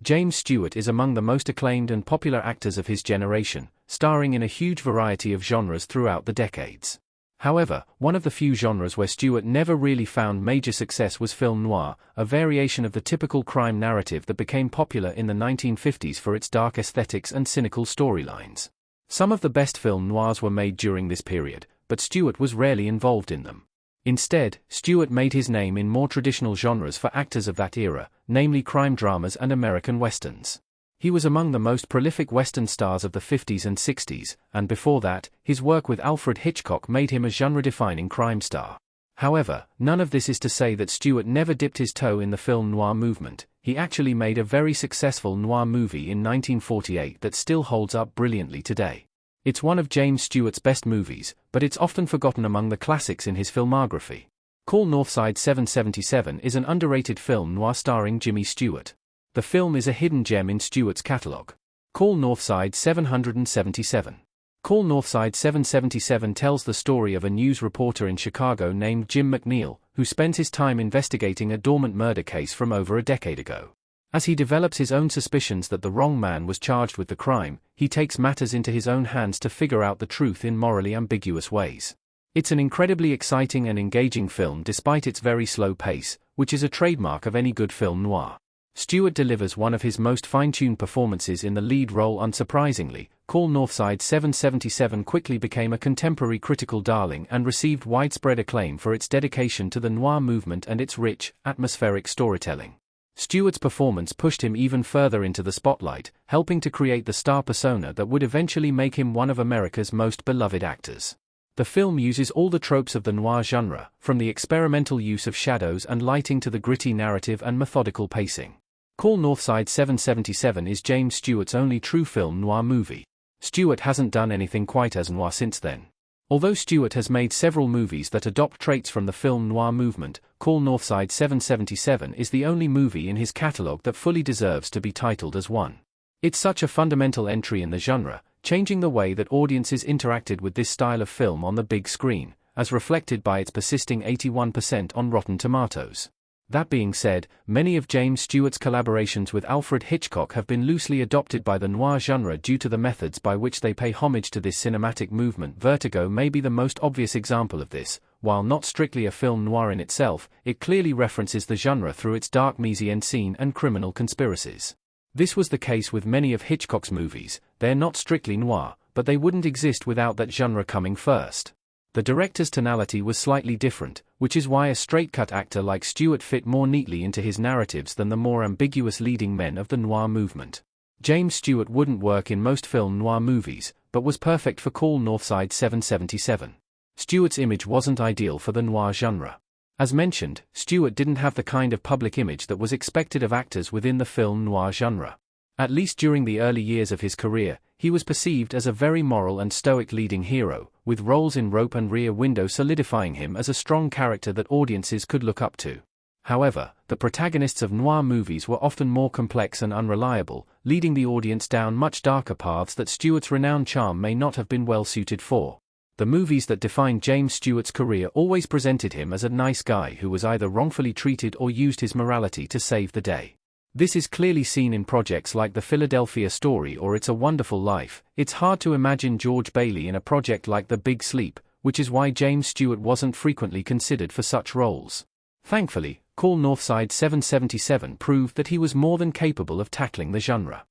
James Stewart is among the most acclaimed and popular actors of his generation, starring in a huge variety of genres throughout the decades. However, one of the few genres where Stewart never really found major success was film noir, a variation of the typical crime narrative that became popular in the 1950s for its dark aesthetics and cynical storylines. Some of the best film noirs were made during this period, but Stewart was rarely involved in them. Instead, Stewart made his name in more traditional genres for actors of that era, namely crime dramas and American westerns. He was among the most prolific Western stars of the 50s and 60s, and before that, his work with Alfred Hitchcock made him a genre-defining crime star. However, none of this is to say that Stewart never dipped his toe in the film noir movement. He actually made a very successful noir movie in 1948 that still holds up brilliantly today. It's one of James Stewart's best movies, but it's often forgotten among the classics in his filmography. Call Northside 777 is an underrated film noir starring Jimmy Stewart. The film is a hidden gem in Stewart's catalogue. Call Northside 777. Call Northside 777 tells the story of a news reporter in Chicago named Jim McNeil, who spends his time investigating a dormant murder case from over a decade ago. As he develops his own suspicions that the wrong man was charged with the crime, he takes matters into his own hands to figure out the truth in morally ambiguous ways. It's an incredibly exciting and engaging film despite its very slow pace, which is a trademark of any good film noir. Stewart delivers one of his most fine-tuned performances in the lead role. Unsurprisingly, Call Northside 777 quickly became a contemporary critical darling and received widespread acclaim for its dedication to the noir movement and its rich, atmospheric storytelling. Stewart's performance pushed him even further into the spotlight, helping to create the star persona that would eventually make him one of America's most beloved actors. The film uses all the tropes of the noir genre, from the experimental use of shadows and lighting to the gritty narrative and methodical pacing. Call Northside 777 is James Stewart's only true film noir movie. Stewart hasn't done anything quite as noir since then. Although Stewart has made several movies that adopt traits from the film noir movement, Call Northside 777 is the only movie in his catalogue that fully deserves to be titled as one. It's such a fundamental entry in the genre, changing the way that audiences interacted with this style of film on the big screen, as reflected by its persisting 81% on Rotten Tomatoes. That being said, many of James Stewart's collaborations with Alfred Hitchcock have been loosely adopted by the noir genre due to the methods by which they pay homage to this cinematic movement. Vertigo may be the most obvious example of this. While not strictly a film noir in itself, it clearly references the genre through its dark mise-en-scene and criminal conspiracies. This was the case with many of Hitchcock's movies. They're not strictly noir, but they wouldn't exist without that genre coming first. The director's tonality was slightly different, which is why a straight-cut actor like Stewart fit more neatly into his narratives than the more ambiguous leading men of the noir movement. James Stewart wouldn't work in most film noir movies, but was perfect for Call Northside 777. Stewart's image wasn't ideal for the noir genre. As mentioned, Stewart didn't have the kind of public image that was expected of actors within the film noir genre. At least during the early years of his career, he was perceived as a very moral and stoic leading hero, with roles in Rope and Rear Window solidifying him as a strong character that audiences could look up to. However, the protagonists of noir movies were often more complex and unreliable, leading the audience down much darker paths that Stewart's renowned charm may not have been well suited for. The movies that defined James Stewart's career always presented him as a nice guy who was either wrongfully treated or used his morality to save the day. This is clearly seen in projects like The Philadelphia Story or It's a Wonderful Life. It's hard to imagine George Bailey in a project like The Big Sleep, which is why James Stewart wasn't frequently considered for such roles. Thankfully, Call Northside 777 proved that he was more than capable of tackling the genre.